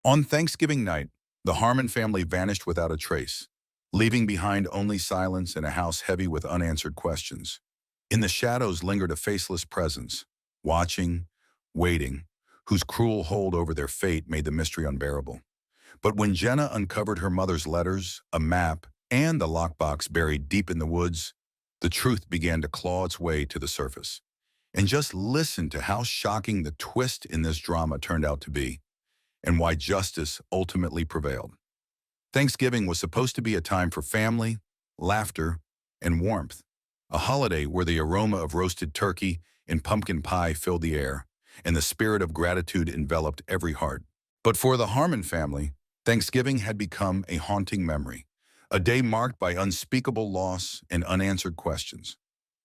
On Thanksgiving night, the Harmon family vanished without a trace, leaving behind only silence and a house heavy with unanswered questions. In the shadows lingered a faceless presence, watching, waiting, whose cruel hold over their fate made the mystery unbearable. But when Jenna uncovered her mother's letters, a map, and the lockbox buried deep in the woods, the truth began to claw its way to the surface. And just listen to how shocking the twist in this drama turned out to be, and why justice ultimately prevailed. Thanksgiving was supposed to be a time for family, laughter, and warmth, a holiday where the aroma of roasted turkey and pumpkin pie filled the air, and the spirit of gratitude enveloped every heart. But for the Harmon family, Thanksgiving had become a haunting memory, a day marked by unspeakable loss and unanswered questions.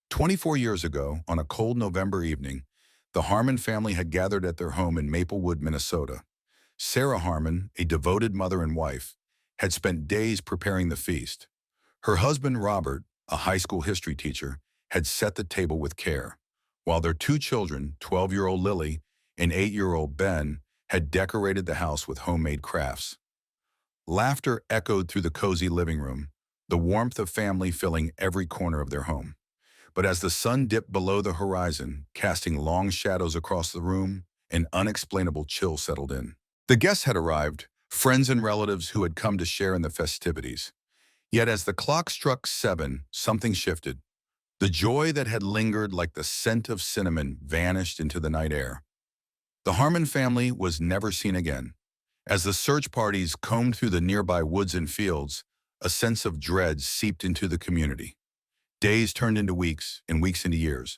24 years ago, on a cold November evening, the Harmon family had gathered at their home in Maplewood, Minnesota. Sarah Harmon, a devoted mother and wife, had spent days preparing the feast. Her husband, Robert, a high school history teacher, had set the table with care, while their two children, 12-year-old Lily and 8-year-old Ben, had decorated the house with homemade crafts. Laughter echoed through the cozy living room, the warmth of family filling every corner of their home. But as the sun dipped below the horizon, casting long shadows across the room, an unexplainable chill settled in. The guests had arrived, friends and relatives who had come to share in the festivities. Yet as the clock struck 7, something shifted. The joy that had lingered like the scent of cinnamon vanished into the night air. The Harmon family was never seen again. As the search parties combed through the nearby woods and fields, a sense of dread seeped into the community. Days turned into weeks, and weeks into years.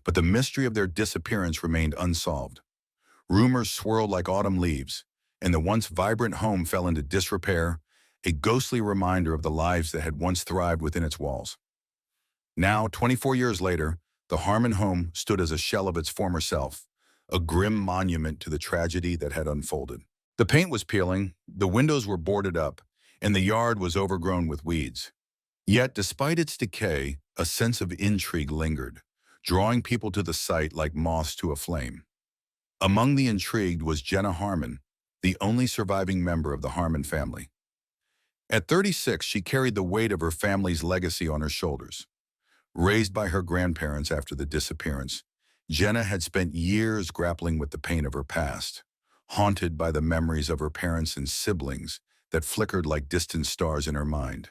But the mystery of their disappearance remained unsolved. Rumors swirled like autumn leaves, and the once vibrant home fell into disrepair, a ghostly reminder of the lives that had once thrived within its walls. Now, 24 years later, the Harmon home stood as a shell of its former self, a grim monument to the tragedy that had unfolded. The paint was peeling, the windows were boarded up, and the yard was overgrown with weeds. Yet, despite its decay, a sense of intrigue lingered, drawing people to the site like moths to a flame. Among the intrigued was Jenna Harmon, the only surviving member of the Harmon family. At 36, she carried the weight of her family's legacy on her shoulders. Raised by her grandparents after the disappearance, Jenna had spent years grappling with the pain of her past, haunted by the memories of her parents and siblings that flickered like distant stars in her mind.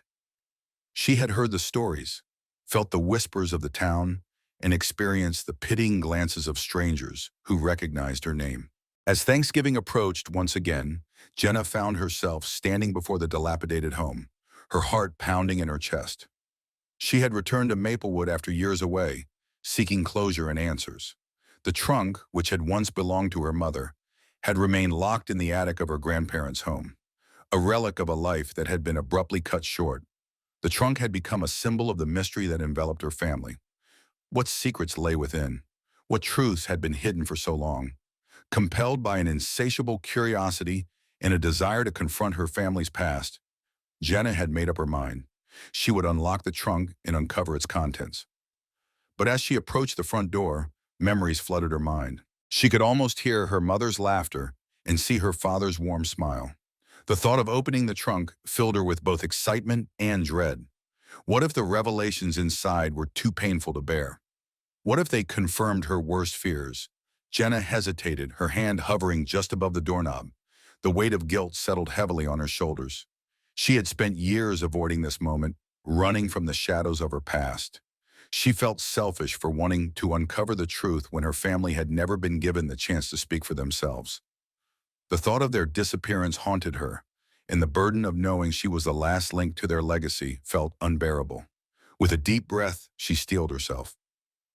She had heard the stories, felt the whispers of the town, and experienced the pitying glances of strangers who recognized her name. As Thanksgiving approached once again, Jenna found herself standing before the dilapidated home, her heart pounding in her chest. She had returned to Maplewood after years away, seeking closure and answers. The trunk, which had once belonged to her mother, had remained locked in the attic of her grandparents' home, a relic of a life that had been abruptly cut short. The trunk had become a symbol of the mystery that enveloped her family. What secrets lay within? What truths had been hidden for so long? Compelled by an insatiable curiosity and a desire to confront her family's past, Jenna had made up her mind. She would unlock the trunk and uncover its contents. But as she approached the front door, memories flooded her mind. She could almost hear her mother's laughter and see her father's warm smile. The thought of opening the trunk filled her with both excitement and dread. What if the revelations inside were too painful to bear? What if they confirmed her worst fears? Jenna hesitated, her hand hovering just above the doorknob. The weight of guilt settled heavily on her shoulders. She had spent years avoiding this moment, running from the shadows of her past. She felt selfish for wanting to uncover the truth when her family had never been given the chance to speak for themselves. The thought of their disappearance haunted her, and the burden of knowing she was the last link to their legacy felt unbearable. With a deep breath, she steeled herself.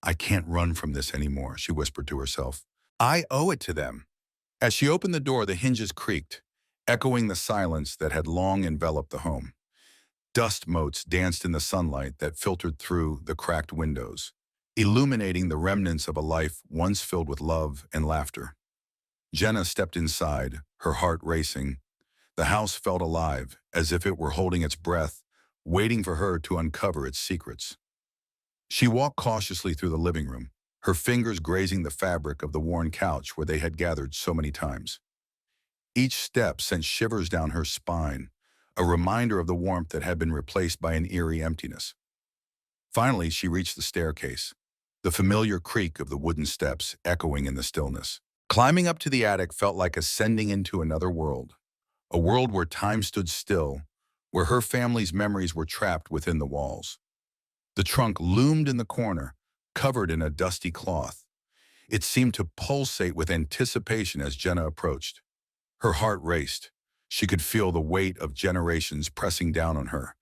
"I can't run from this anymore," she whispered to herself. "I owe it to them." As she opened the door, the hinges creaked, echoing the silence that had long enveloped the home. Dust motes danced in the sunlight that filtered through the cracked windows, illuminating the remnants of a life once filled with love and laughter. Jenna stepped inside, her heart racing. The house felt alive, as if it were holding its breath, waiting for her to uncover its secrets. She walked cautiously through the living room, her fingers grazing the fabric of the worn couch where they had gathered so many times. Each step sent shivers down her spine, a reminder of the warmth that had been replaced by an eerie emptiness. Finally, she reached the staircase, the familiar creak of the wooden steps echoing in the stillness. Climbing up to the attic felt like ascending into another world, a world where time stood still, where her family's memories were trapped within the walls. The trunk loomed in the corner, covered in a dusty cloth. It seemed to pulsate with anticipation as Jenna approached. Her heart raced. She could feel the weight of generations pressing down on her.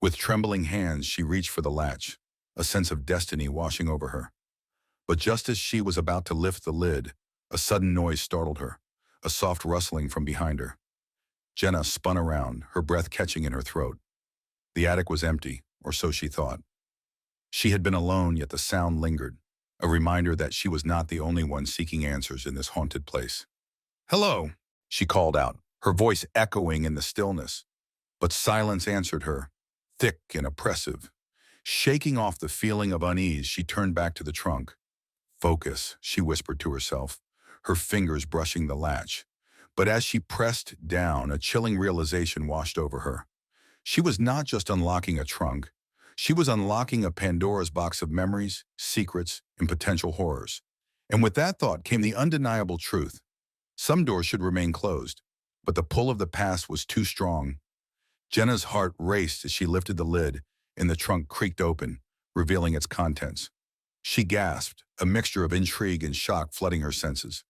With trembling hands, she reached for the latch, a sense of destiny washing over her. But just as she was about to lift the lid, a sudden noise startled her, a soft rustling from behind her. Jenna spun around, her breath catching in her throat. The attic was empty, or so she thought. She had been alone, yet the sound lingered, a reminder that she was not the only one seeking answers in this haunted place. "Hello," she called out, her voice echoing in the stillness. But silence answered her, thick and oppressive. Shaking off the feeling of unease, she turned back to the trunk. "Focus," she whispered to herself, her fingers brushing the latch. But as she pressed down, a chilling realization washed over her. She was not just unlocking a trunk. She was unlocking a Pandora's box of memories, secrets, and potential horrors. And with that thought came the undeniable truth. Some doors should remain closed, but the pull of the past was too strong. Jenna's heart raced as she lifted the lid, and the trunk creaked open, revealing its contents. She gasped, a mixture of intrigue and shock flooding her senses.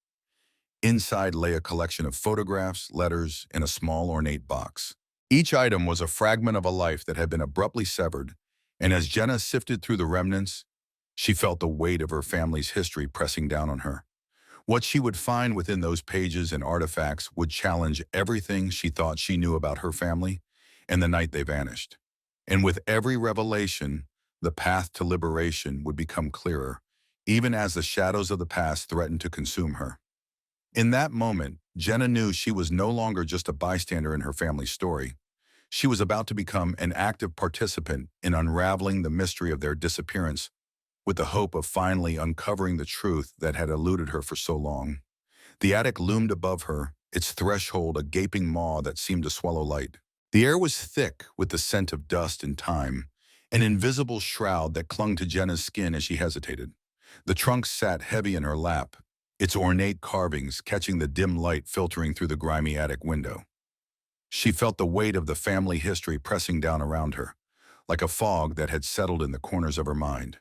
Inside lay a collection of photographs, letters, and a small ornate box. Each item was a fragment of a life that had been abruptly severed, and as Jenna sifted through the remnants, she felt the weight of her family's history pressing down on her. What she would find within those pages and artifacts would challenge everything she thought she knew about her family and the night they vanished. And with every revelation, the path to liberation would become clearer, even as the shadows of the past threatened to consume her. In that moment, Jenna knew she was no longer just a bystander in her family's story. She was about to become an active participant in unraveling the mystery of their disappearance, with the hope of finally uncovering the truth that had eluded her for so long. The attic loomed above her, its threshold a gaping maw that seemed to swallow light. The air was thick with the scent of dust and time, an invisible shroud that clung to Jenna's skin as she hesitated. The trunk sat heavy in her lap, its ornate carvings catching the dim light filtering through the grimy attic window. She felt the weight of the family history pressing down around her, like a fog that had settled in the corners of her mind.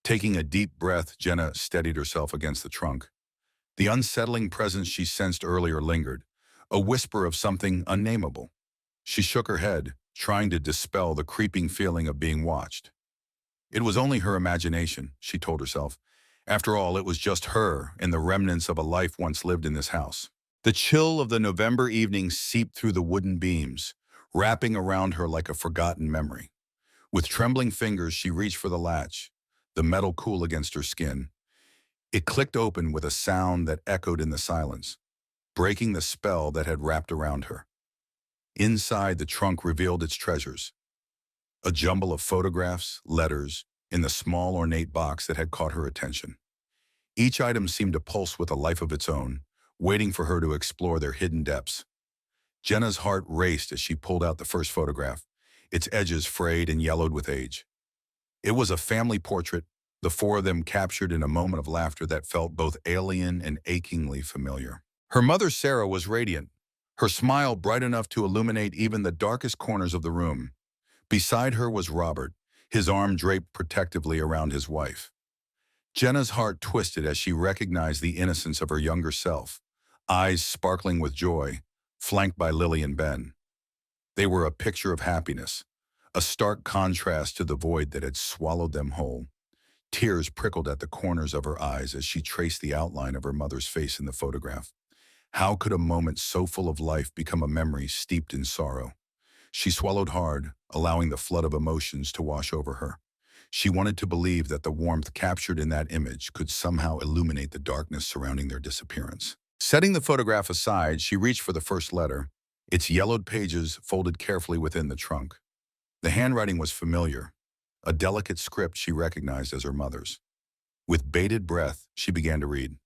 Taking a deep breath, Jenna steadied herself against the trunk. The unsettling presence she sensed earlier lingered, a whisper of something unnameable. She shook her head, trying to dispel the creeping feeling of being watched. It was only her imagination, she told herself. After all, it was just her and the remnants of a life once lived in this house. The chill of the November evening seeped through the wooden beams, wrapping around her like a forgotten memory. With trembling fingers, she reached for the latch, the metal cool against her skin. It clicked open with a sound that echoed in the silence, breaking the spell that had wrapped around her. Inside, the trunk revealed its treasures, a jumble of photographs, letters, in the small ornate box that had caught her attention. Each item seemed to pulse with a life of its own, waiting for her to explore their hidden depths. Jenna's heart raced as she pulled out the first photograph, its edges frayed and yellowed with age. It was a family portrait, the four of them captured in a moment of laughter that felt both alien and achingly familiar. Her mother, Sarah, was radiant, her smile bright enough to illuminate even the darkest corners of the room. Beside her was Robert, his arm draped protectively around his wife. Jenna's heart twisted as she recognized the innocence of her younger self, eyes sparkling with joy, flanked by Lily and Ben. They were a picture of happiness, a stark contrast to the void that had swallowed them whole. Tears prickled at the corners of her eyes as she traced the outline of her mother's face in the photograph. How could a moment so full of life become a memory steeped in sorrow? She swallowed hard, allowing the flood of emotions to wash over her. She wanted to believe that the warmth captured in that image could somehow illuminate the darkness surrounding their disappearance. Setting the photograph aside, she reached for the first letter, its yellowed pages folded carefully within the trunk. The handwriting was familiar, a delicate script she recognized as her mother's. With bated breath, she began to read.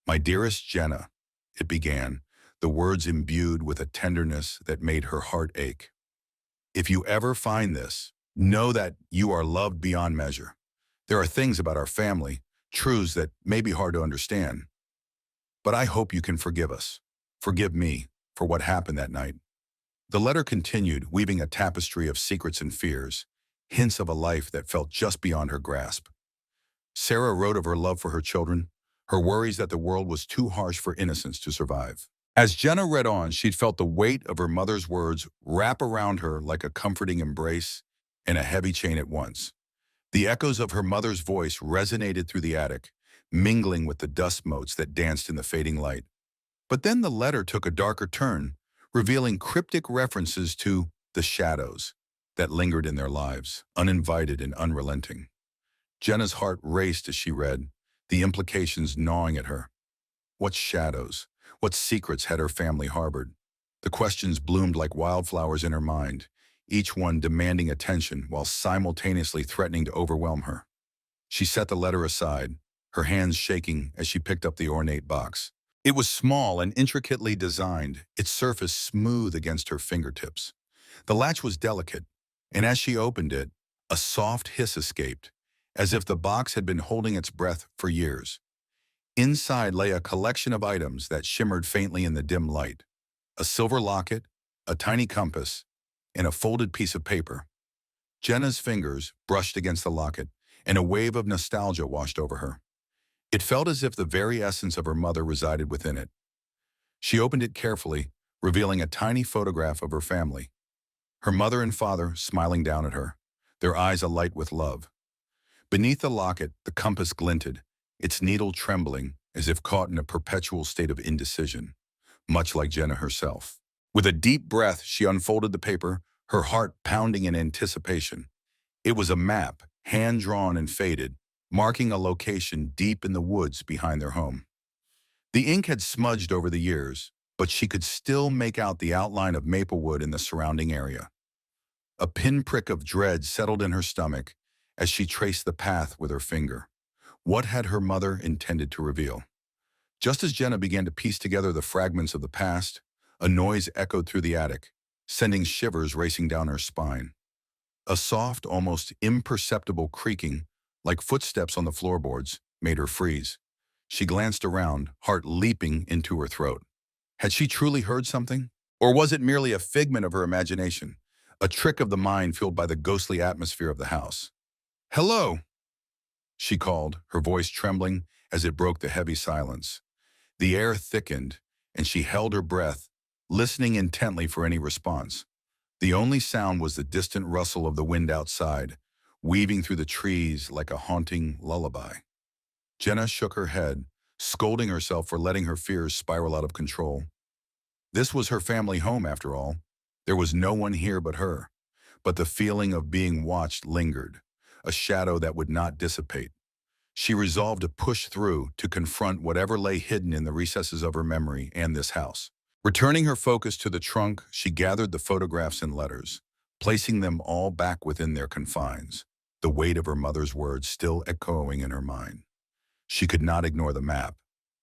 "My dearest Jenna," it began, the words imbued with a tenderness that made her heart ache. If you ever find this, know that you are loved beyond measure. There are things about our family, truths that may be hard to understand, but I hope you can forgive us. Forgive me for what happened that night. The letter continued, weaving a tapestry of secrets and fears, hints of a life that felt just beyond her grasp. Sarah wrote of her love for her children, her worries that the world was too harsh for innocence to survive. As Jenna read on, she'd felt the weight of her mother's words wrap around her like a comforting embrace and a heavy chain at once. The echoes of her mother's voice resonated through the attic, mingling with the dust motes that danced in the fading light. But then the letter took a darker turn, revealing cryptic references to the shadows that lingered in their lives, uninvited and unrelenting. Jenna's heart raced as she read, the implications gnawing at her. What shadows, what secrets had her family harbored? The questions bloomed like wildflowers in her mind, each one demanding attention while simultaneously threatening to overwhelm her. She set the letter aside, her hands shaking as she picked up the ornate box. It was small and intricately designed, its surface smooth against her fingertips. The latch was delicate, and as she opened it, a soft hiss escaped, as if the box had been holding its breath for years. Inside lay a collection of items that shimmered faintly in the dim light. A silver locket, a tiny compass, and a folded piece of paper. Jenna's fingers brushed against the locket, and a wave of nostalgia washed over her. It felt as if the very essence of her mother resided within it. She opened it carefully, revealing a tiny photograph of her family. Her mother and father smiling down at her, their eyes alight with love. Beneath the locket, the compass glinted, its needle trembling as if caught in a perpetual state of indecision, much like Jenna herself. With a deep breath, she unfolded the paper, her heart pounding in anticipation. It was a map, hand-drawn and faded, marking a location deep in the woods behind their home. The ink had smudged over the years, but she could still make out the outline of Maplewood in the surrounding area. A pinprick of dread settled in her stomach as she traced the path with her finger. What had her mother intended to reveal? Just as Jenna began to piece together the fragments of the past, a noise echoed through the attic, sending shivers racing down her spine. A soft, almost imperceptible creaking, like footsteps on the floorboards, made her freeze. She glanced around, heart leaping into her throat. Had she truly heard something? Or was it merely a figment of her imagination, a trick of the mind fueled by the ghostly atmosphere of the house? "Hello," she called, her voice trembling as it broke the heavy silence. The air thickened, and she held her breath, listening intently for any response. The only sound was the distant rustle of the wind outside, weaving through the trees like a haunting lullaby. Jenna shook her head, scolding herself for letting her fears spiral out of control. This was her family home, after all. There was no one here but her. But the feeling of being watched lingered, a shadow that would not dissipate. She resolved to push through, to confront whatever lay hidden in the recesses of her memory and this house. Returning her focus to the trunk, she gathered the photographs and letters, placing them all back within their confines, the weight of her mother's words still echoing in her mind. She could not ignore the map.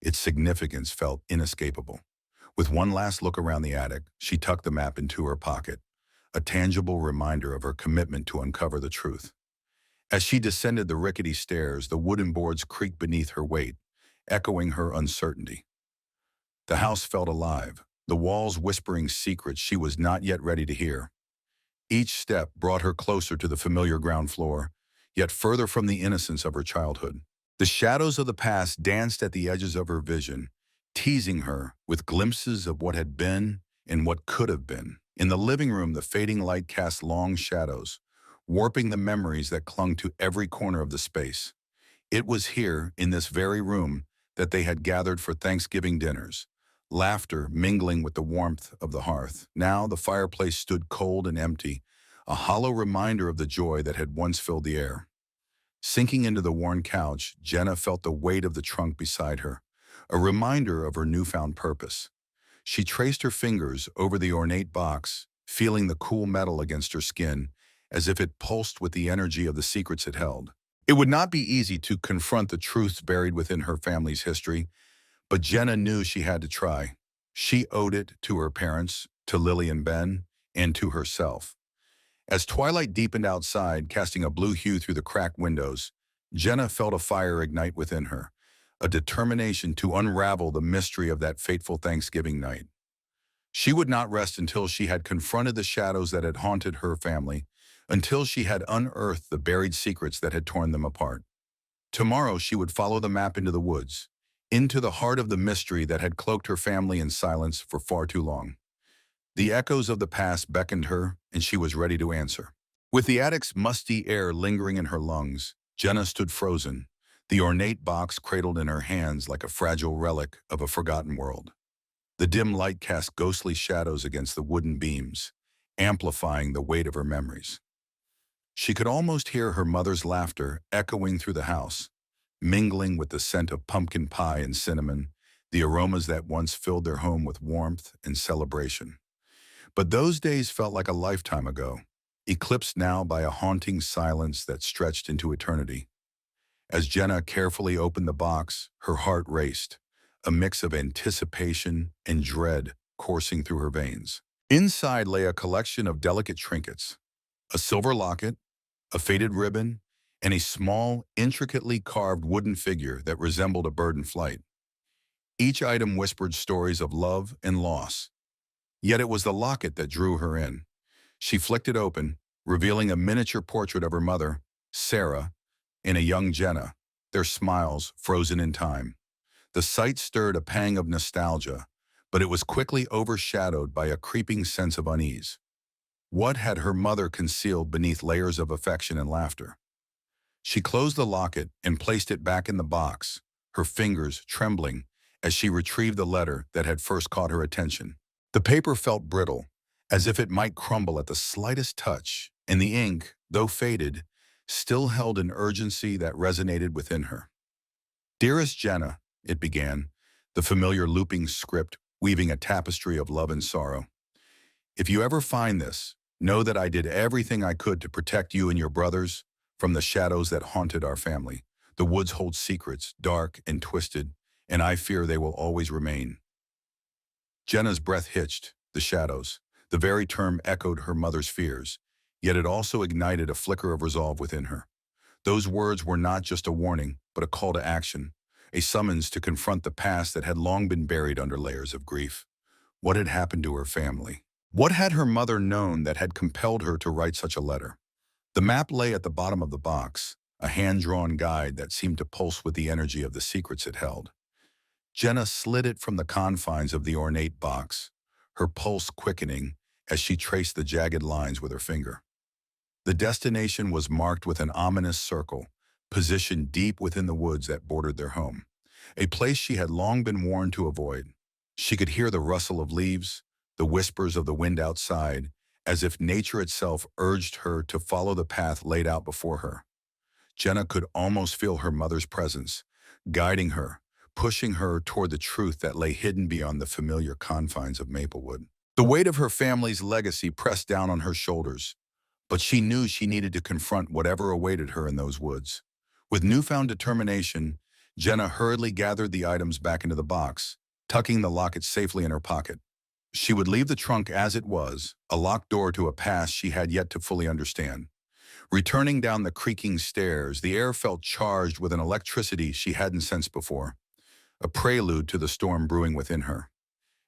Its significance felt inescapable. With one last look around the attic, she tucked the map into her pocket, a tangible reminder of her commitment to uncover the truth. As she descended the rickety stairs, the wooden boards creaked beneath her weight, echoing her uncertainty. The house felt alive, the walls whispering secrets she was not yet ready to hear. Each step brought her closer to the familiar ground floor, yet further from the innocence of her childhood. The shadows of the past danced at the edges of her vision, teasing her with glimpses of what had been and what could have been. In the living room, the fading light cast long shadows, warping the memories that clung to every corner of the space. It was here, in this very room, that they had gathered for Thanksgiving dinners, laughter mingling with the warmth of the hearth. Now the fireplace stood cold and empty, a hollow reminder of the joy that had once filled the air. Sinking into the worn couch, Jenna felt the weight of the trunk beside her, a reminder of her newfound purpose. She traced her fingers over the ornate box, feeling the cool metal against her skin, as if it pulsed with the energy of the secrets it held. It would not be easy to confront the truths buried within her family's history, but Jenna knew she had to try. She owed it to her parents, to Lily and Ben, and to herself. As twilight deepened outside, casting a blue hue through the cracked windows, Jenna felt a fire ignite within her, a determination to unravel the mystery of that fateful Thanksgiving night. She would not rest until she had confronted the shadows that had haunted her family, until she had unearthed the buried secrets that had torn them apart. Tomorrow she would follow the map into the woods, into the heart of the mystery that had cloaked her family in silence for far too long. The echoes of the past beckoned her, and she was ready to answer. With the attic's musty air lingering in her lungs, Jenna stood frozen, the ornate box cradled in her hands like a fragile relic of a forgotten world. The dim light cast ghostly shadows against the wooden beams, amplifying the weight of her memories. She could almost hear her mother's laughter echoing through the house, mingling with the scent of pumpkin pie and cinnamon, the aromas that once filled their home with warmth and celebration. But those days felt like a lifetime ago, eclipsed now by a haunting silence that stretched into eternity. As Jenna carefully opened the box, her heart raced, a mix of anticipation and dread coursing through her veins. Inside lay a collection of delicate trinkets, a silver locket, a faded ribbon, and a small, intricately carved wooden figure that resembled a bird in flight. Each item whispered stories of love and loss. Yet it was the locket that drew her in. She flicked it open, revealing a miniature portrait of her mother, Sarah, and a young Jenna, their smiles frozen in time. The sight stirred a pang of nostalgia, but it was quickly overshadowed by a creeping sense of unease. What had her mother concealed beneath layers of affection and laughter? She closed the locket and placed it back in the box, her fingers trembling as she retrieved the letter that had first caught her attention. The paper felt brittle, as if it might crumble at the slightest touch, and the ink, though faded, still held an urgency that resonated within her. "Dearest Jenna," it began, the familiar looping script weaving a tapestry of love and sorrow. "If you ever find this, know that I did everything I could to protect you and your brothers from the shadows that haunted our family. The woods hold secrets, dark and twisted, and I fear they will always remain." Jenna's breath hitched. The shadows. The very term echoed her mother's fears, yet it also ignited a flicker of resolve within her. Those words were not just a warning, but a call to action, a summons to confront the past that had long been buried under layers of grief. What had happened to her family? What had her mother known that had compelled her to write such a letter? The map lay at the bottom of the box, a hand-drawn guide that seemed to pulse with the energy of the secrets it held. Jenna slid it from the confines of the ornate box, her pulse quickening as she traced the jagged lines with her finger. The destination was marked with an ominous circle, positioned deep within the woods that bordered their home, a place she had long been warned to avoid. She could hear the rustle of leaves, the whispers of the wind outside, as if nature itself urged her to follow the path laid out before her. Jenna could almost feel her mother's presence, guiding her, pushing her toward the truth that lay hidden beyond the familiar confines of Maplewood. The weight of her family's legacy pressed down on her shoulders, but she knew she needed to confront whatever awaited her in those woods. With newfound determination, Jenna hurriedly gathered the items back into the box, tucking the locket safely in her pocket. She would leave the trunk as it was, a locked door to a past she had yet to fully understand. Returning down the creaking stairs, the air felt charged with an electricity she hadn't sensed before, a prelude to the storm brewing within her.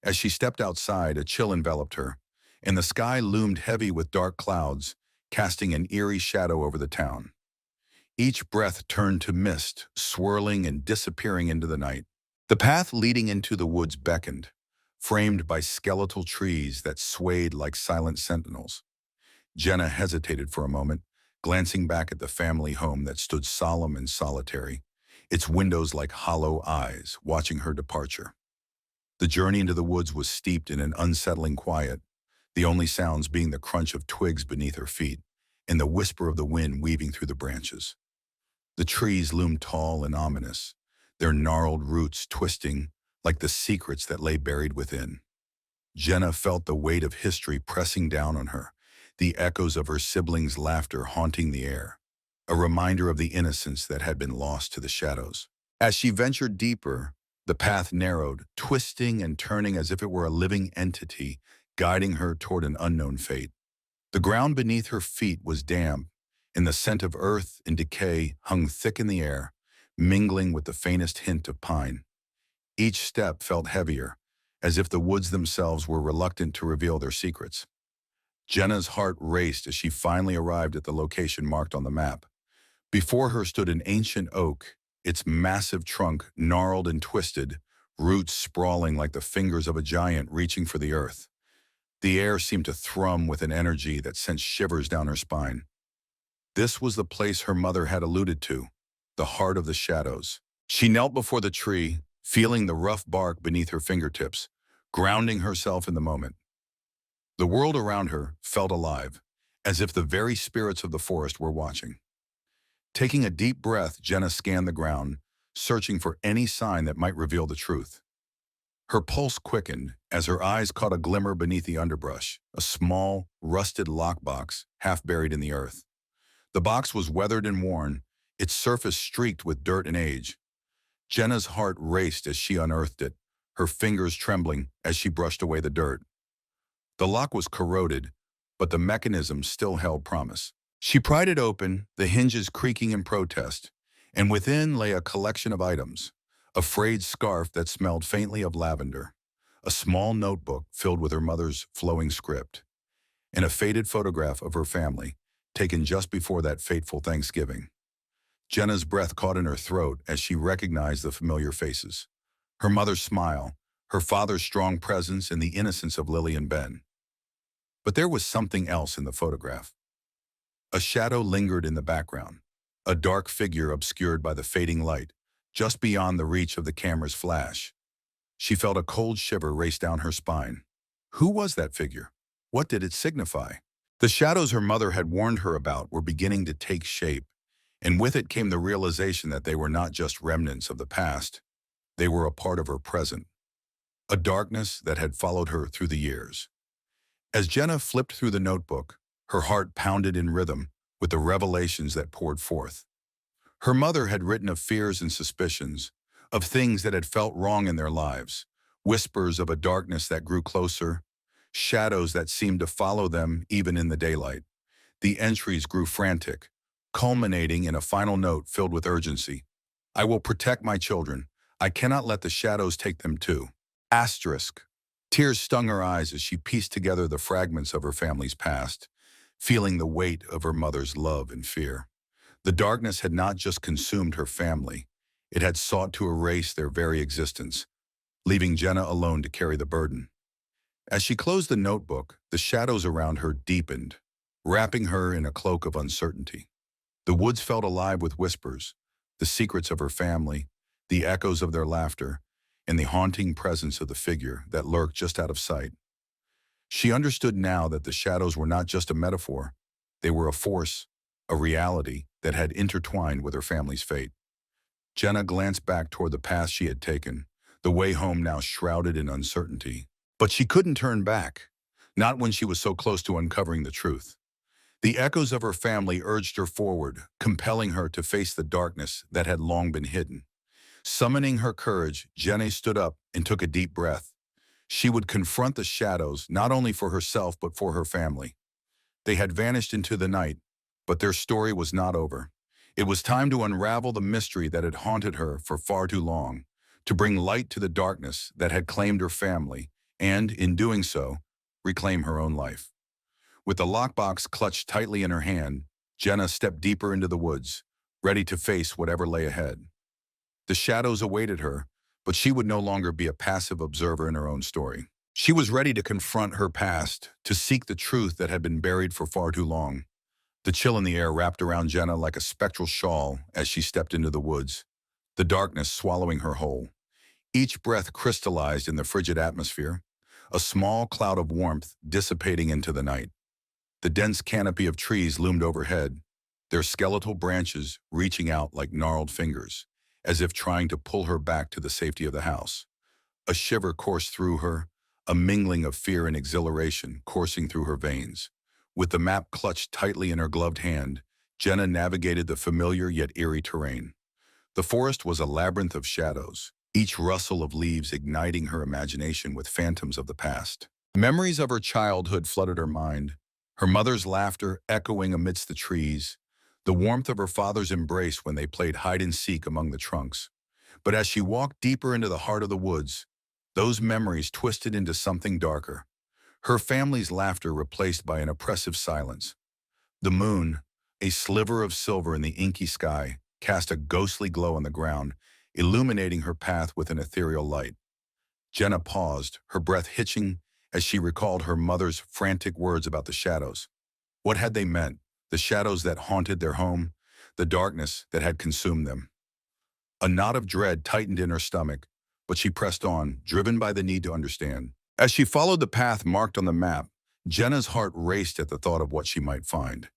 As she stepped outside, a chill enveloped her, and the sky loomed heavy with dark clouds, casting an eerie shadow over the town. Each breath turned to mist, swirling and disappearing into the night. The path leading into the woods beckoned, framed by skeletal trees that swayed like silent sentinels. Jenna hesitated for a moment, glancing back at the family home that stood solemn and solitary, its windows like hollow eyes watching her departure. The journey into the woods was steeped in an unsettling quiet, the only sounds being the crunch of twigs beneath her feet and the whisper of the wind weaving through the branches. The trees loomed tall and ominous, their gnarled roots twisting like the secrets that lay buried within. Jenna felt the weight of history pressing down on her, the echoes of her siblings' laughter haunting the air, a reminder of the innocence that had been lost to the shadows. As she ventured deeper, The path narrowed, twisting and turning as if it were a living entity, guiding her toward an unknown fate. The ground beneath her feet was damp, and the scent of earth and decay hung thick in the air, mingling with the faintest hint of pine. Each step felt heavier, as if the woods themselves were reluctant to reveal their secrets. Jenna's heart raced as she finally arrived at the location marked on the map. Before her stood an ancient oak, its massive trunk gnarled and twisted, roots sprawling like the fingers of a giant reaching for the earth. The air seemed to thrum with an energy that sent shivers down her spine. This was the place her mother had alluded to, the heart of the shadows. She knelt before the tree, feeling the rough bark beneath her fingertips, grounding herself in the moment. The world around her felt alive, as if the very spirits of the forest were watching. Taking a deep breath, Jenna scanned the ground, searching for any sign that might reveal the truth. Her pulse quickened as her eyes caught a glimmer beneath the underbrush, a small, rusted lockbox half buried in the earth. The box was weathered and worn, its surface streaked with dirt and age. Jenna's heart raced as she unearthed it, her fingers trembling as she brushed away the dirt. The lock was corroded, but the mechanism still held promise. She pried it open, the hinges creaking in protest, and within lay a collection of items: a frayed scarf that smelled faintly of lavender, a small notebook filled with her mother's flowing script, and a faded photograph of her family, taken just before that fateful Thanksgiving. Jenna's breath caught in her throat as she recognized the familiar faces. Her mother's smile, her father's strong presence, and the innocence of Lily and Ben. But there was something else in the photograph. A shadow lingered in the background, a dark figure obscured by the fading light, just beyond the reach of the camera's flash. She felt a cold shiver race down her spine. Who was that figure? What did it signify? The shadows her mother had warned her about were beginning to take shape, and with it came the realization that they were not just remnants of the past. They were a part of her present, a darkness that had followed her through the years. As Jenna flipped through the notebook, her heart pounded in rhythm with the revelations that poured forth. Her mother had written of fears and suspicions, of things that had felt wrong in their lives, whispers of a darkness that grew closer, shadows that seemed to follow them even in the daylight. The entries grew frantic, culminating in a final note filled with urgency. I will protect my children. I cannot let the shadows take them too. Asterisk. Tears stung her eyes as she pieced together the fragments of her family's past, feeling the weight of her mother's love and fear. The darkness had not just consumed her family, it had sought to erase their very existence, leaving Jenna alone to carry the burden. As she closed the notebook, the shadows around her deepened, wrapping her in a cloak of uncertainty. The woods felt alive with whispers, the secrets of her family, the echoes of their laughter, and the haunting presence of the figure that lurked just out of sight. She understood now that the shadows were not just a metaphor. They were a force, a reality that had intertwined with her family's fate. Jenna glanced back toward the path she had taken, the way home now shrouded in uncertainty. But she couldn't turn back, not when she was so close to uncovering the truth. The echoes of her family urged her forward, compelling her to face the darkness that had long been hidden. Summoning her courage, Jenna stood up and took a deep breath. She would confront the shadows not only for herself but for her family. They had vanished into the night, but their story was not over. It was time to unravel the mystery that had haunted her for far too long, to bring light to the darkness that had claimed her family, and, in doing so, reclaim her own life. With the lockbox clutched tightly in her hand, Jenna stepped deeper into the woods, ready to face whatever lay ahead. The shadows awaited her, but she would no longer be a passive observer in her own story. She was ready to confront her past, to seek the truth that had been buried for far too long. The chill in the air wrapped around Jenna like a spectral shawl as she stepped into the woods, the darkness swallowing her whole. Each breath crystallized in the frigid atmosphere, a small cloud of warmth dissipating into the night. The dense canopy of trees loomed overhead, their skeletal branches reaching out like gnarled fingers, as if trying to pull her back to the safety of the house. A shiver coursed through her, a mingling of fear and exhilaration coursing through her veins. With the map clutched tightly in her gloved hand, Jenna navigated the familiar yet eerie terrain. The forest was a labyrinth of shadows, each rustle of leaves igniting her imagination with phantoms of the past. Memories of her childhood flooded her mind, her mother's laughter echoing amidst the trees, the warmth of her father's embrace when they played hide-and-seek among the trunks. But as she walked deeper into the heart of the woods, those memories twisted into something darker. Her family's laughter replaced by an oppressive silence. The moon, a sliver of silver in the inky sky, cast a ghostly glow on the ground, illuminating her path with an ethereal light. Jenna paused, her breath hitching as she recalled her mother's frantic words about the shadows. What had they meant? The shadows that haunted their home, the darkness that had consumed them. A knot of dread tightened in her stomach, but she pressed on, driven by the need to understand. As she followed the path marked on the map, Jenna's heart raced at the thought of what she might find.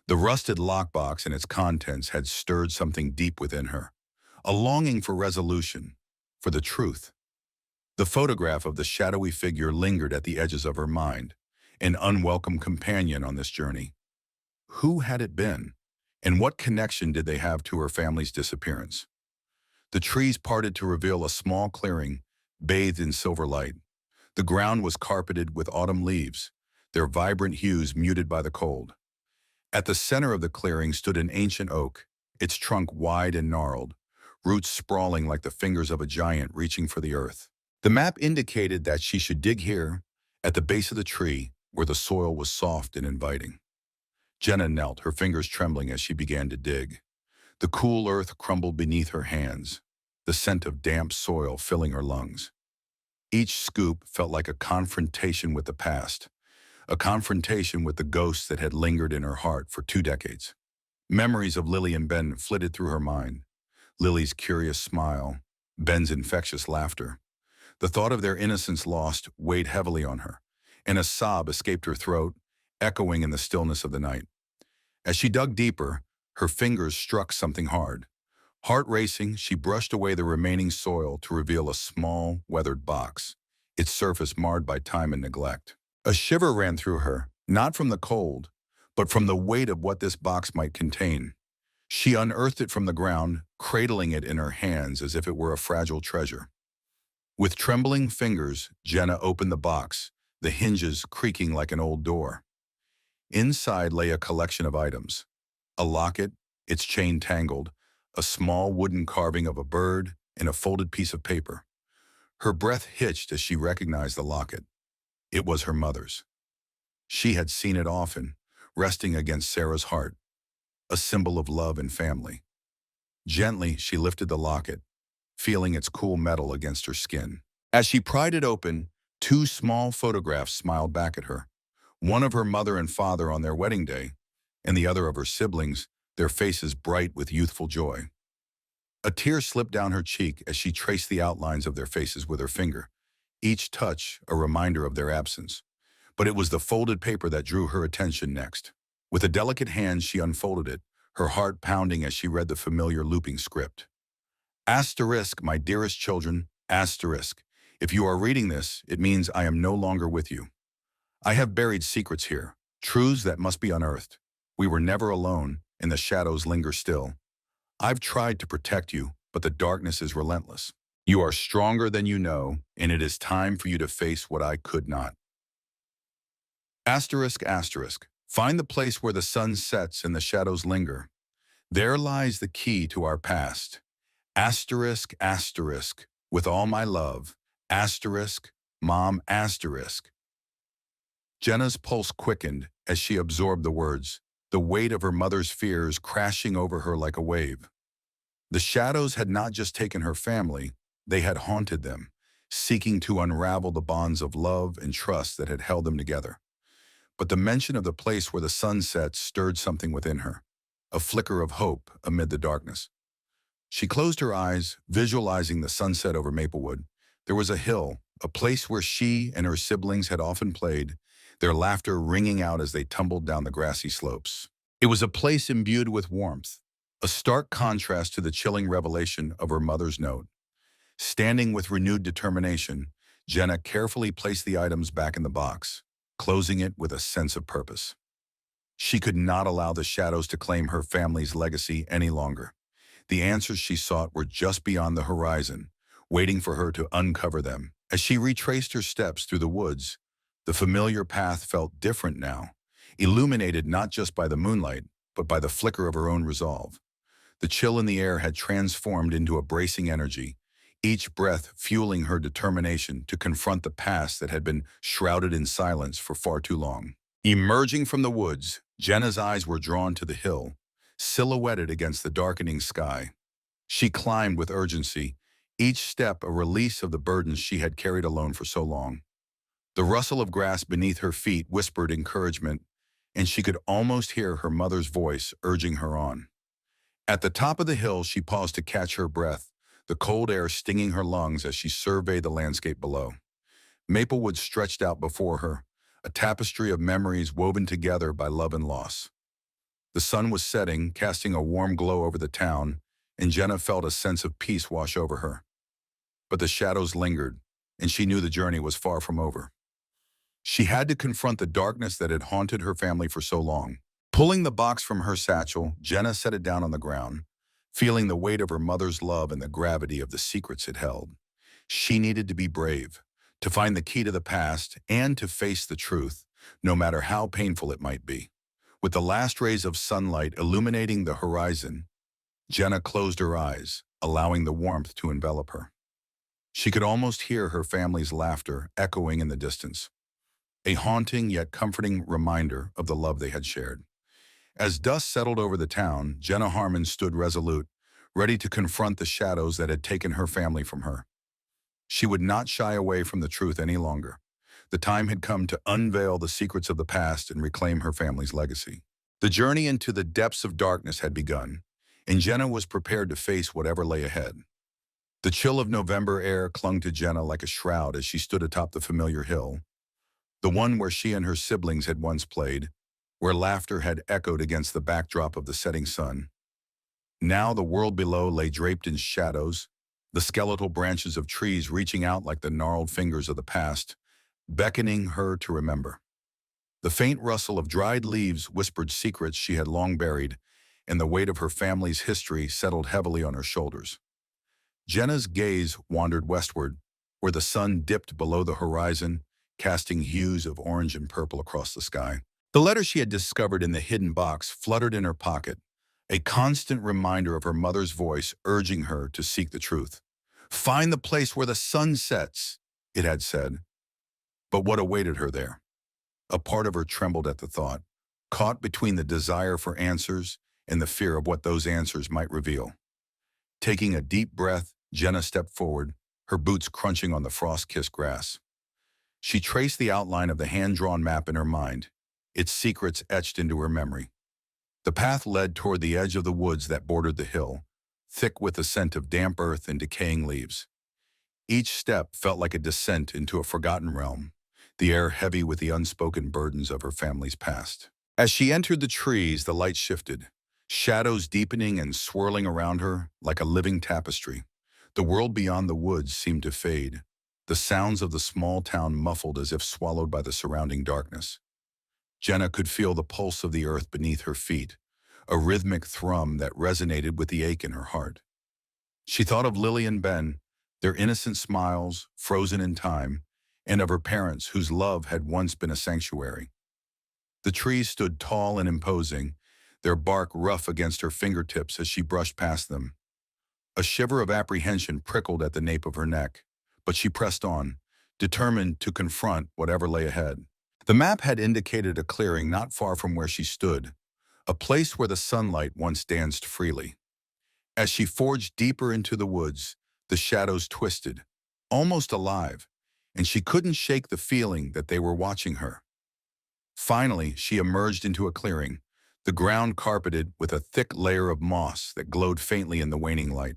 The rusted lockbox and its contents had stirred something deep within her, a longing for resolution, for the truth. The photograph of the shadowy figure lingered at the edges of her mind, an unwelcome companion on this journey. Who had it been, and what connection did they have to her family's disappearance? The trees parted to reveal a small clearing, bathed in silver light. The ground was carpeted with autumn leaves, their vibrant hues muted by the cold. At the center of the clearing stood an ancient oak, its trunk wide and gnarled, roots sprawling like the fingers of a giant reaching for the earth. The map indicated that she should dig here, at the base of the tree, where the soil was soft and inviting. Jenna knelt, her fingers trembling as she began to dig. The cool earth crumbled beneath her hands, the scent of damp soil filling her lungs. Each scoop felt like a confrontation with the past, a confrontation with the ghosts that had lingered in her heart for 2 decades. Memories of Lily and Ben flitted through her mind. Lily's curious smile, Ben's infectious laughter. The thought of their innocence lost weighed heavily on her, and a sob escaped her throat, echoing in the stillness of the night. As she dug deeper, her fingers struck something hard. Heart racing, she brushed away the remaining soil to reveal a small, weathered box, its surface marred by time and neglect. A shiver ran through her, not from the cold, but from the weight of what this box might contain. She unearthed it from the ground, cradling it in her hands as if it were a fragile treasure. With trembling fingers, Jenna opened the box, the hinges creaking like an old door. Inside lay a collection of items. A locket, its chain tangled, a small wooden carving of a bird, and a folded piece of paper. Her breath hitched as she recognized the locket. It was her mother's. She had seen it often, resting against Sarah's heart, a symbol of love and family. Gently, she lifted the locket, feeling its cool metal against her skin. As she pried it open, 2 small photographs smiled back at her. One of her mother and father on their wedding day, and the other of her siblings, their faces bright with youthful joy. A tear slipped down her cheek as she traced the outlines of their faces with her finger, each touch a reminder of their absence. But it was the folded paper that drew her attention next. With a delicate hand, she unfolded it, her heart pounding as she read the familiar looping script. Asterisk, my dearest children, asterisk. If you are reading this, it means I am no longer with you. I have buried secrets here, truths that must be unearthed. We were never alone, and the shadows linger still. I've tried to protect you, but the darkness is relentless. You are stronger than you know, and it is time for you to face what I could not. Asterisk, asterisk. Find the place where the sun sets and the shadows linger. There lies the key to our past. Asterisk, asterisk. With all my love. Asterisk, Mom, asterisk. Jenna's pulse quickened as she absorbed the words, the weight of her mother's fears crashing over her like a wave. The shadows had not just taken her family, they had haunted them, seeking to unravel the bonds of love and trust that had held them together. But the mention of the place where the sun set stirred something within her, a flicker of hope amid the darkness. She closed her eyes, visualizing the sunset over Maplewood. There was a hill, a place where she and her siblings had often played, their laughter ringing out as they tumbled down the grassy slopes. It was a place imbued with warmth, a stark contrast to the chilling revelation of her mother's note. Standing with renewed determination, Jenna carefully placed the items back in the box, closing it with a sense of purpose. She could not allow the shadows to claim her family's legacy any longer. The answers she sought were just beyond the horizon, waiting for her to uncover them. As she retraced her steps through the woods, the familiar path felt different now, illuminated not just by the moonlight, but by the flicker of her own resolve. The chill in the air had transformed into a bracing energy, each breath fueling her determination to confront the past that had been shrouded in silence for far too long. Emerging from the woods, Jenna's eyes were drawn to the hill, silhouetted against the darkening sky. She climbed with urgency, each step a release of the burdens she had carried alone for so long. The rustle of grass beneath her feet whispered encouragement, and she could almost hear her mother's voice urging her on. At the top of the hill, she paused to catch her breath, the cold air stinging her lungs as she surveyed the landscape below. Maplewood stretched out before her, a tapestry of memories woven together by love and loss. The sun was setting, casting a warm glow over the town, and Jenna felt a sense of peace wash over her. But the shadows lingered, and she knew the journey was far from over. She had to confront the darkness that had haunted her family for so long. Pulling the box from her satchel, Jenna set it down on the ground, feeling the weight of her mother's love and the gravity of the secrets it held. She needed to be brave, to find the key to the past, and to face the truth, no matter how painful it might be. With the last rays of sunlight illuminating the horizon, Jenna closed her eyes, allowing the warmth to envelop her. She could almost hear her family's laughter echoing in the distance, a haunting yet comforting reminder of the love they had shared. As dust settled over the town, Jenna Harmon stood resolute, ready to confront the shadows that had taken her family from her. She would not shy away from the truth any longer. The time had come to unveil the secrets of the past and reclaim her family's legacy. The journey into the depths of darkness had begun, and Jenna was prepared to face whatever lay ahead. The chill of November air clung to Jenna like a shroud as she stood atop the familiar hill, the one where she and her siblings had once played, where laughter had echoed against the backdrop of the setting sun. Now the world below lay draped in shadows, the skeletal branches of trees reaching out like the gnarled fingers of the past, beckoning her to remember. The faint rustle of dried leaves whispered secrets she had long buried, and the weight of her family's history settled heavily on her shoulders. Jenna's gaze wandered westward, where the sun dipped below the horizon, casting hues of orange and purple across the sky. The letter she had discovered in the hidden box fluttered in her pocket, a constant reminder of her mother's voice urging her to seek the truth. "Find the place where the sun sets," it had said. But what awaited her there? A part of her trembled at the thought, caught between the desire for answers and the fear of what those answers might reveal. Taking a deep breath, Jenna stepped forward, her boots crunching on the frost-kissed grass. She traced the outline of the hand-drawn map in her mind, its secrets etched into her memory. The path led toward the edge of the woods that bordered the hill, thick with the scent of damp earth and decaying leaves. Each step felt like a descent into a forgotten realm, the air heavy with the unspoken burdens of her family's past. As she entered the trees, the light shifted, shadows deepening and swirling around her like a living tapestry. The world beyond the woods seemed to fade, the sounds of the small town muffled as if swallowed by the surrounding darkness. Jenna could feel the pulse of the earth beneath her feet, a rhythmic thrum that resonated with the ache in her heart. She thought of Lily and Ben, their innocent smiles, frozen in time, and of her parents whose love had once been a sanctuary. The trees stood tall and imposing, their bark rough against her fingertips as she brushed past them. A shiver of apprehension prickled at the nape of her neck, but she pressed on, determined to confront whatever lay ahead. The map had indicated a clearing not far from where she stood, a place where the sunlight once danced freely. As she forged deeper into the woods, the shadows twisted, almost alive, and she couldn't shake the feeling that they were watching her. Finally, she emerged into a clearing, the ground carpeted with a thick layer of moss that glowed faintly in the waning light.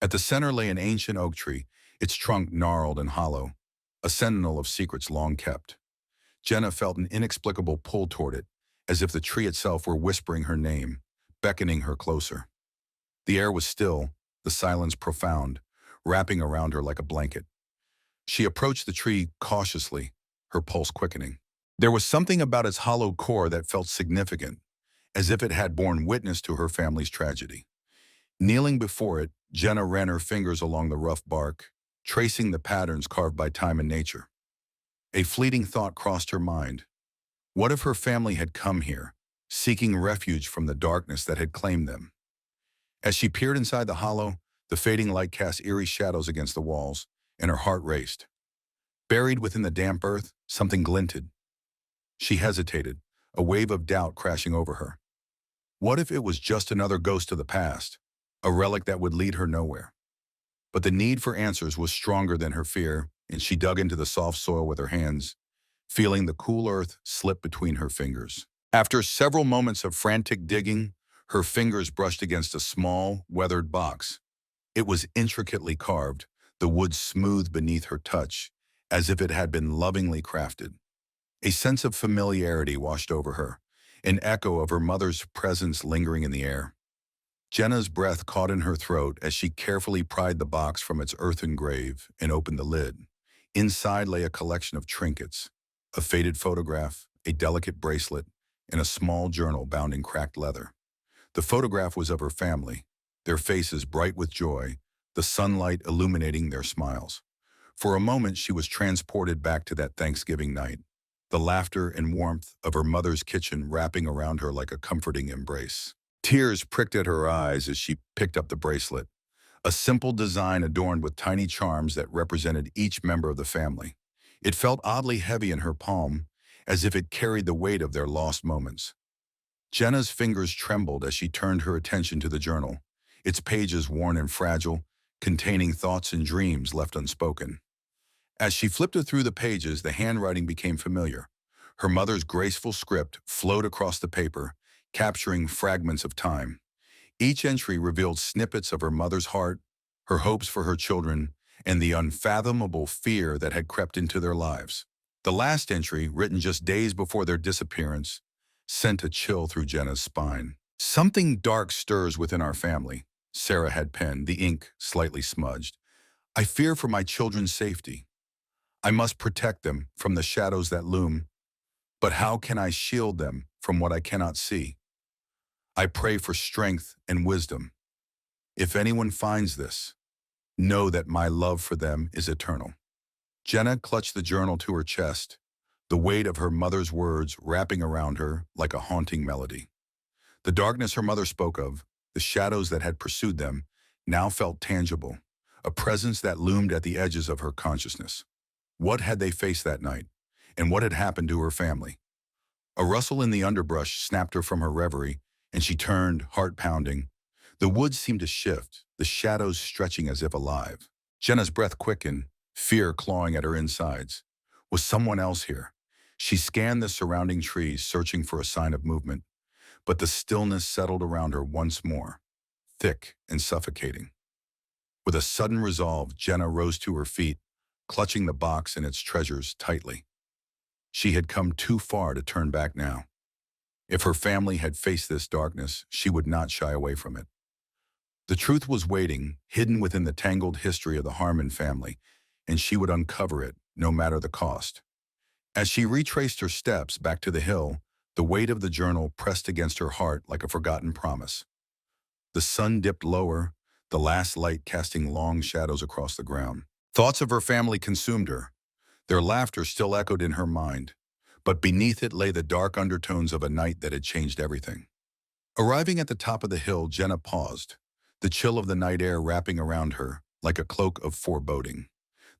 At the center lay an ancient oak tree, its trunk gnarled and hollow, a sentinel of secrets long kept. Jenna felt an inexplicable pull toward it, as if the tree itself were whispering her name, beckoning her closer. The air was still, the silence profound, wrapping around her like a blanket. She approached the tree cautiously, her pulse quickening. There was something about its hollow core that felt significant, as if it had borne witness to her family's tragedy. Kneeling before it, Jenna ran her fingers along the rough bark, tracing the patterns carved by time and nature. A fleeting thought crossed her mind. What if her family had come here, seeking refuge from the darkness that had claimed them? As she peered inside the hollow, the fading light cast eerie shadows against the walls, and her heart raced. Buried within the damp earth, something glinted. She hesitated, a wave of doubt crashing over her. What if it was just another ghost of the past, a relic that would lead her nowhere? But the need for answers was stronger than her fear, and she dug into the soft soil with her hands, feeling the cool earth slip between her fingers. After several moments of frantic digging, her fingers brushed against a small, weathered box. It was intricately carved, the wood smooth beneath her touch, as if it had been lovingly crafted. A sense of familiarity washed over her, an echo of her mother's presence lingering in the air. Jenna's breath caught in her throat as she carefully pried the box from its earthen grave and opened the lid. Inside lay a collection of trinkets, a faded photograph, a delicate bracelet, and a small journal bound in cracked leather. The photograph was of her family, their faces bright with joy, the sunlight illuminating their smiles. For a moment, she was transported back to that Thanksgiving night, the laughter and warmth of her mother's kitchen wrapping around her like a comforting embrace. Tears pricked at her eyes as she picked up the bracelet, a simple design adorned with tiny charms that represented each member of the family. It felt oddly heavy in her palm, as if it carried the weight of their lost moments. Jenna's fingers trembled as she turned her attention to the journal, its pages worn and fragile, containing thoughts and dreams left unspoken. As she flipped it through the pages, the handwriting became familiar. Her mother's graceful script flowed across the paper, capturing fragments of time. Each entry revealed snippets of her mother's heart, her hopes for her children, and the unfathomable fear that had crept into their lives. The last entry, written just days before their disappearance, sent a chill through Jenna's spine. "Something dark stirs within our family," Sarah had penned, the ink slightly smudged. "I fear for my children's safety. I must protect them from the shadows that loom. But how can I shield them from what I cannot see? I pray for strength and wisdom. If anyone finds this, know that my love for them is eternal." Jenna clutched the journal to her chest, the weight of her mother's words wrapping around her like a haunting melody. The darkness her mother spoke of, the shadows that had pursued them, now felt tangible, a presence that loomed at the edges of her consciousness. What had they faced that night? And what had happened to her family? A rustle in the underbrush snapped her from her reverie, and she turned, heart pounding. The woods seemed to shift, the shadows stretching as if alive. Jenna's breath quickened, fear clawing at her insides. Was someone else here? She scanned the surrounding trees, searching for a sign of movement, but the stillness settled around her once more, thick and suffocating. With a sudden resolve, Jenna rose to her feet, clutching the box and its treasures tightly. She had come too far to turn back now. If her family had faced this darkness, she would not shy away from it. The truth was waiting, hidden within the tangled history of the Harmon family, and she would uncover it, no matter the cost. As she retraced her steps back to the hill, the weight of the journal pressed against her heart like a forgotten promise. The sun dipped lower, the last light casting long shadows across the ground. Thoughts of her family consumed her. Their laughter still echoed in her mind, but beneath it lay the dark undertones of a night that had changed everything. Arriving at the top of the hill, Jenna paused, the chill of the night air wrapping around her like a cloak of foreboding.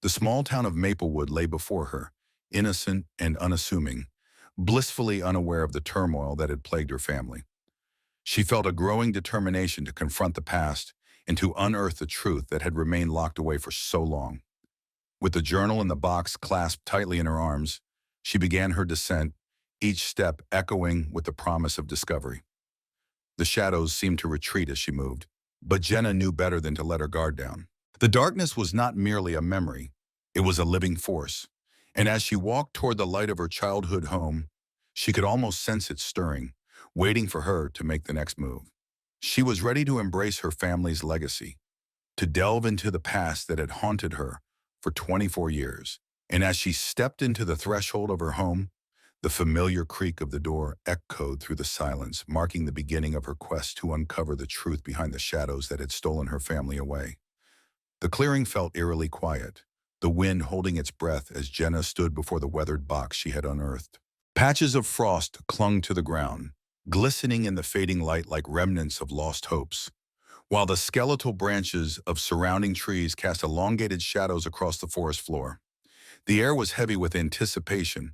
The small town of Maplewood lay before her, innocent and unassuming, blissfully unaware of the turmoil that had plagued her family. She felt a growing determination to confront the past and to unearth the truth that had remained locked away for so long. With the journal in the box clasped tightly in her arms, she began her descent, each step echoing with the promise of discovery. The shadows seemed to retreat as she moved, but Jenna knew better than to let her guard down. The darkness was not merely a memory, it was a living force, and as she walked toward the light of her childhood home, she could almost sense it stirring, waiting for her to make the next move. She was ready to embrace her family's legacy, to delve into the past that had haunted her for 24 years. And as she stepped into the threshold of her home, The familiar creak of the door echoed through the silence, marking the beginning of her quest to uncover the truth behind the shadows that had stolen her family away. The clearing felt eerily quiet, the wind holding its breath as Jenna stood before the weathered box she had unearthed. Patches of frost clung to the ground, glistening in the fading light like remnants of lost hopes, while the skeletal branches of surrounding trees cast elongated shadows across the forest floor. The air was heavy with anticipation,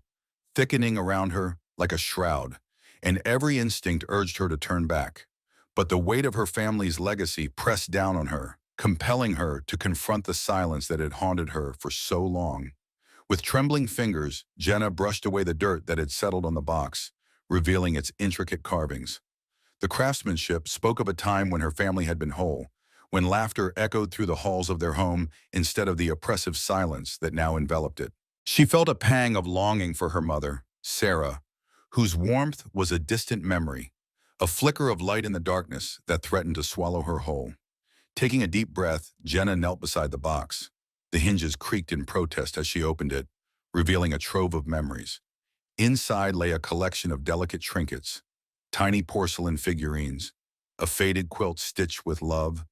thickening around her like a shroud, and every instinct urged her to turn back. But the weight of her family's legacy pressed down on her, compelling her to confront the silence that had haunted her for so long. With trembling fingers, Jenna brushed away the dirt that had settled on the box, revealing its intricate carvings. The craftsmanship spoke of a time when her family had been whole, when laughter echoed through the halls of their home instead of the oppressive silence that now enveloped it. She felt a pang of longing for her mother, Sarah, whose warmth was a distant memory, a flicker of light in the darkness that threatened to swallow her whole. Taking a deep breath, Jenna knelt beside the box. The hinges creaked in protest as she opened it, revealing a trove of memories. Inside lay a collection of delicate trinkets, tiny porcelain figurines, a faded quilt stitched with love,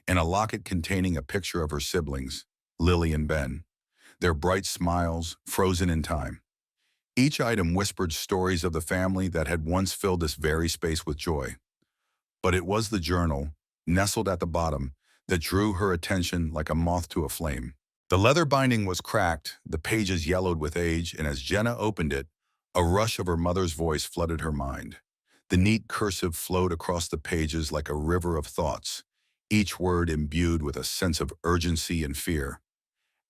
and a locket containing a picture of her siblings, Lily and Ben, their bright smiles frozen in time. Each item whispered stories of the family that had once filled this very space with joy. But it was the journal, nestled at the bottom, that drew her attention like a moth to a flame. The leather binding was cracked, the pages yellowed with age, and as Jenna opened it, a rush of her mother's voice flooded her mind. The neat cursive flowed across the pages like a river of thoughts, each word imbued with a sense of urgency and fear.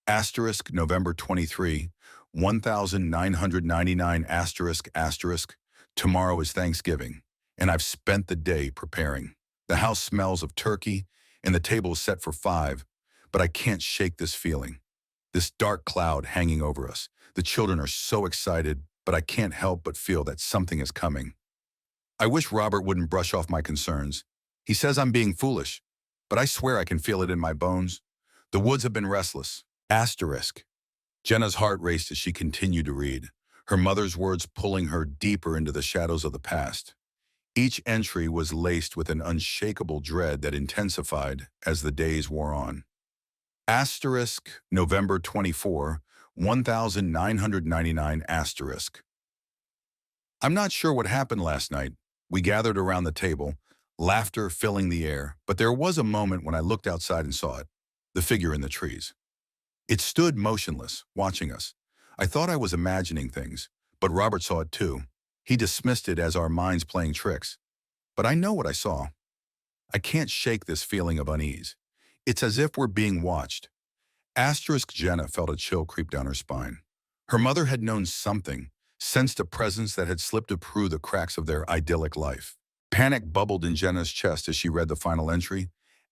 Asterisk November 23, 1999 asterisk asterisk. Tomorrow is Thanksgiving, and I've spent the day preparing. The house smells of turkey, and the table is set for 5, but I can't shake this feeling. This dark cloud hanging over us. The children are so excited, but I can't help but feel that something is coming. I wish Robert wouldn't brush off my concerns. He says I'm being foolish, but I swear I can feel it in my bones. The woods have been restless. Asterisk. Jenna's heart raced as she continued to read, her mother's words pulling her deeper into the shadows of the past. Each entry was laced with an unshakable dread that intensified as the days wore on. Asterisk November 24, 1999 asterisk. I'm not sure what happened last night. We gathered around the table, laughter filling the air, but there was a moment when I looked outside and saw it, the figure in the trees. It stood motionless, watching us. I thought I was imagining things, but Robert saw it too. He dismissed it as our minds playing tricks. But I know what I saw. I can't shake this feeling of unease. It's as if we're being watched. Asterisk Jenna felt a chill creep down her spine. Her mother had known something, sensed a presence that had slipped through the cracks of their idyllic life. Panic bubbled in Jenna's chest as she read the final entry.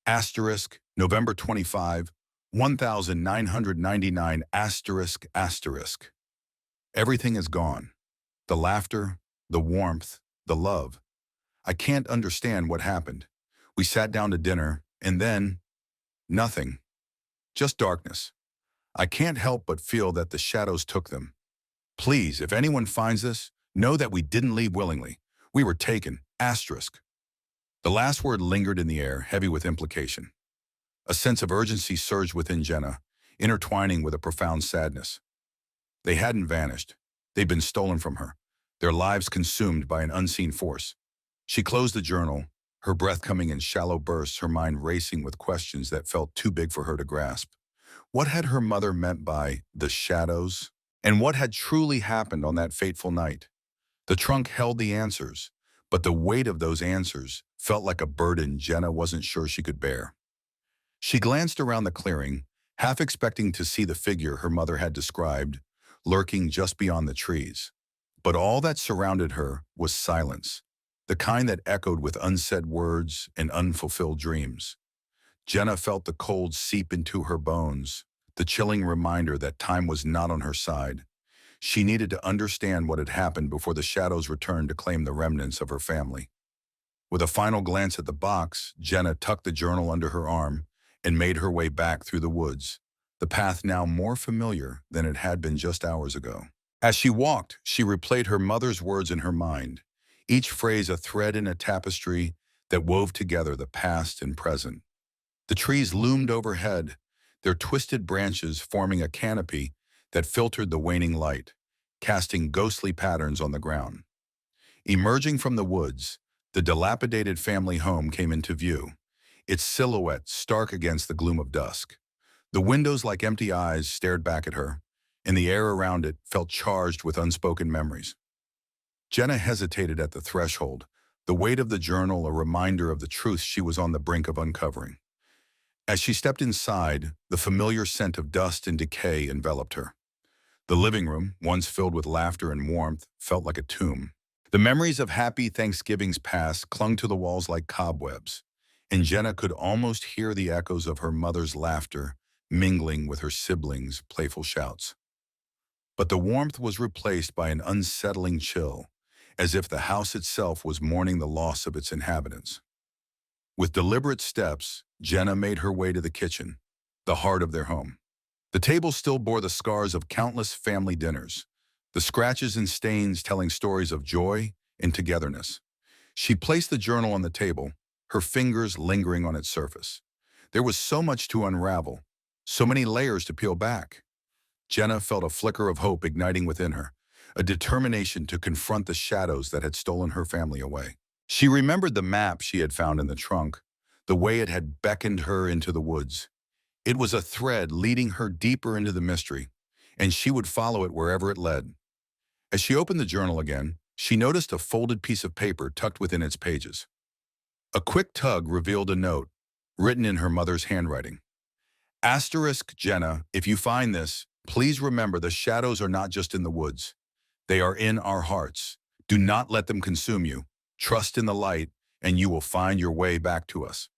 Asterisk November 25, 1999 asterisk asterisk. Everything is gone. The laughter, the warmth, the love. I can't understand what happened. We sat down to dinner, and then nothing. Just darkness. I can't help but feel that the shadows took them. Please, if anyone finds this, know that we didn't leave willingly. We were taken. Asterisk. The last word lingered in the air, heavy with implication. A sense of urgency surged within Jenna, intertwining with a profound sadness. They hadn't vanished. They'd been stolen from her, their lives consumed by an unseen force. She closed the journal, her breath coming in shallow bursts, her mind racing with questions that felt too big for her to grasp. What had her mother meant by the shadows? And what had truly happened on that fateful night? The trunk held the answers, but the weight of those answers felt like a burden Jenna wasn't sure she could bear. She glanced around the clearing, half expecting to see the figure her mother had described, lurking just beyond the trees. But all that surrounded her was silence, the kind that echoed with unsaid words and unfulfilled dreams. Jenna felt the cold seep into her bones, the chilling reminder that time was not on her side. She needed to understand what had happened before the shadows returned to claim the remnants of her family. With a final glance at the box, Jenna tucked the journal under her arm and made her way back through the woods, the path now more familiar than it had been just hours ago. As she walked, she replayed her mother's words in her mind, each phrase a thread in a tapestry that wove together the past and present. The trees loomed overhead, their twisted branches forming a canopy that filtered the waning light, casting ghostly patterns on the ground. Emerging from the woods, the dilapidated family home came into view, its silhouette stark against the gloom of dusk. The windows, like empty eyes, stared back at her, and the air around it felt charged with unspoken memories. Jenna hesitated at the threshold, the weight of the journal a reminder of the truth she was on the brink of uncovering. As she stepped inside, the familiar scent of dust and decay enveloped her. The living room, once filled with laughter and warmth, felt like a tomb. The memories of happy Thanksgivings past clung to the walls like cobwebs, and Jenna could almost hear the echoes of her mother's laughter mingling with her siblings' playful shouts. But the warmth was replaced by an unsettling chill, as if the house itself was mourning the loss of its inhabitants. With deliberate steps, Jenna made her way to the kitchen, the heart of their home. The table still bore the scars of countless family dinners, the scratches and stains telling stories of joy and togetherness. She placed the journal on the table, her fingers lingering on its surface. There was so much to unravel, so many layers to peel back. Jenna felt a flicker of hope igniting within her, a determination to confront the shadows that had stolen her family away. She remembered the map she had found in the trunk, the way it had beckoned her into the woods. It was a thread leading her deeper into the mystery, and she would follow it wherever it led. As she opened the journal again, she noticed a folded piece of paper tucked within its pages. A quick tug revealed a note, written in her mother's handwriting. Asterisk Jenna, if you find this, please remember the shadows are not just in the woods. They are in our hearts. Do not let them consume you. Trust in the light, and you will find your way back to us.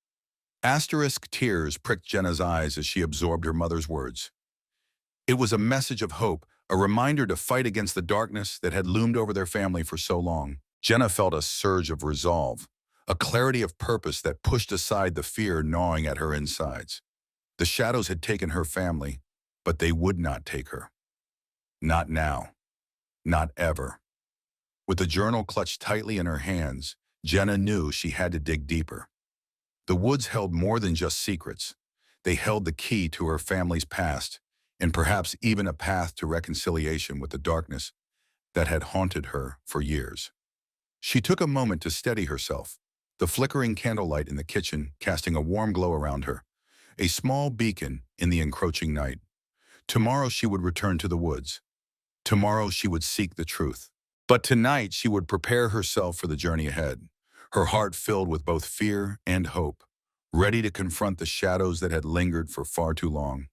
Asterisk tears pricked Jenna's eyes as she absorbed her mother's words. It was a message of hope, a reminder to fight against the darkness that had loomed over their family for so long. Jenna felt a surge of resolve, a clarity of purpose that pushed aside the fear gnawing at her insides. The shadows had taken her family, but they would not take her. Not now. Not ever. With the journal clutched tightly in her hands, Jenna knew she had to dig deeper. The woods held more than just secrets. They held the key to her family's past, and perhaps even a path to reconciliation with the darkness that had haunted her for years. She took a moment to steady herself, the flickering candlelight in the kitchen casting a warm glow around her, a small beacon in the encroaching night. Tomorrow she would return to the woods. Tomorrow she would seek the truth. But tonight she would prepare herself for the journey ahead, her heart filled with both fear and hope, ready to confront the shadows that had lingered for far too long.